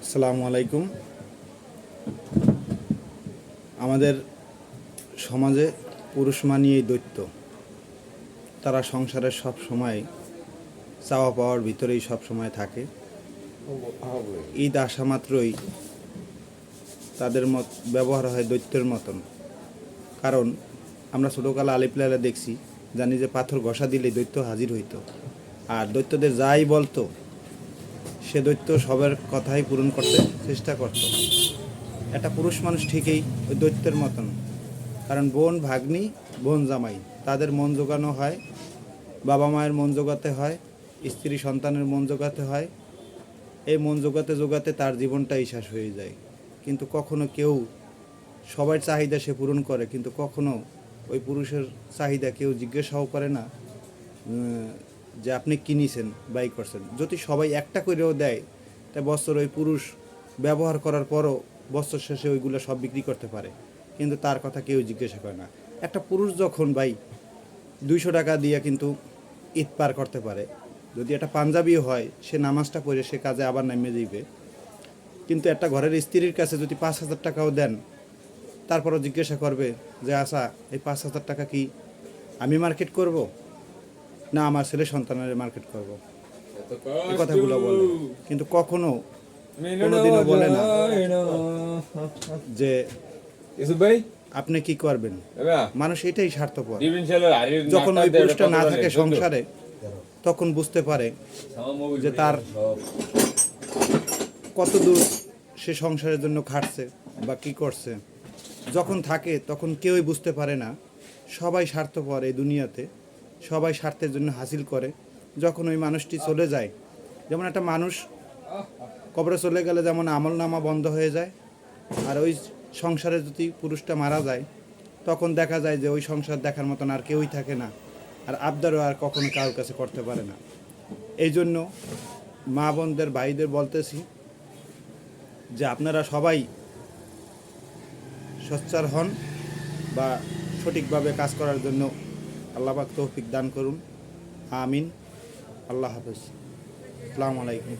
আসসালামু আলাইকুম। আমাদের সমাজে পুরুষ মানিয়েই দৈত্য। তারা সংসারের সব সময় চাওয়া পাওয়ার ভিতরেই সব সময় থাকে। ঈদ আসা মাত্রই তাদের ব্যবহার হয় দৈত্যের মতন। কারণ আমরা ছোটোকালে আলিপ্লালে দেখছি, জানি যে পাথর ঘষা দিলে দৈত্য হাজির হইতো, আর দৈত্যদের যাই বলতো সে দৈত্য সবার কথাই পূরণ করতে চেষ্টা করত। একটা পুরুষ মানুষ ঠিকই ওই দৈত্যের মতন, কারণ বোন ভাগ্নি বোন জামাই তাদের মন জোগানো হয়, বাবা মায়ের মন জোগাতে হয়, স্ত্রী সন্তানের মন জোগাতে হয়। এই মন জোগাতে জোগাতে তার জীবনটাই শেষ হয়ে যায়। কিন্তু কখনো কেউ সবার চাহিদা সে পূরণ করে, কিন্তু কখনো ওই পুরুষের চাহিদা কেউ জিজ্ঞাসাও করে না যে আপনি কী নিছেন বাই করছেন। যদি সবাই একটা করেও দেয় তা বছর ওই পুরুষ ব্যবহার করার পরও বছর শেষে ওইগুলো সব বিক্রি করতে পারে, কিন্তু তার কথা কেউ জিজ্ঞাসা করে না। একটা পুরুষ যখন ভাই 200 টাকা দিয়ে কিন্তু ঈদ পার করতে পারে, যদি একটা পাঞ্জাবিও হয় সে নামাজটা পড়ে সে কাজে আবার নেমে যাইবে। কিন্তু একটা ঘরের স্ত্রীর কাছে যদি 5,000 টাকাও দেন, তারপরও জিজ্ঞাসা করবে যে আচ্ছা এই 5,000 টাকা কি আমি মার্কেট করব না আমার ছেলে সন্তানের মার্কেট করব, এই কথাগুলো বলে। কিন্তু কোনোদিনও বলে না যে আপনি কি করবেন। মানুষ এটাই স্বার্থপর। যখন ওই পুরুষটা না থাকে সংসারে, তখন বুঝতে পারে যে তার কত দূর সে সংসারের জন্য খাটছে বা কী করছে। যখন থাকে তখন কেউই বুঝতে পারে না। সবাই স্বার্থপর এই দুনিয়াতে, সবাই স্বার্থের জন্য হাসিল করে। যখন ওই মানুষটি চলে যায়, যেমন একটা মানুষ কবরে চলে গেলে যেমন আমলনামা বন্ধ হয়ে যায়, আর ওই সংসারে যদি পুরুষটা মারা যায় তখন দেখা যায় যে ওই সংসার দেখার মতন আর কেউই থাকে না, আর আবদারও আর কখনো কারোর কাছে করতে পারে না। এই জন্য মা বোনদের ভাইদের বলতেছি যে আপনারা সবাই সোচ্চার হন বা সঠিকভাবে কাজ করার জন্য আল্লাহ পাক তৌফিক দান করুন। আমিন। আল্লাহ হাফেজ। আসসালামু আলাইকুম।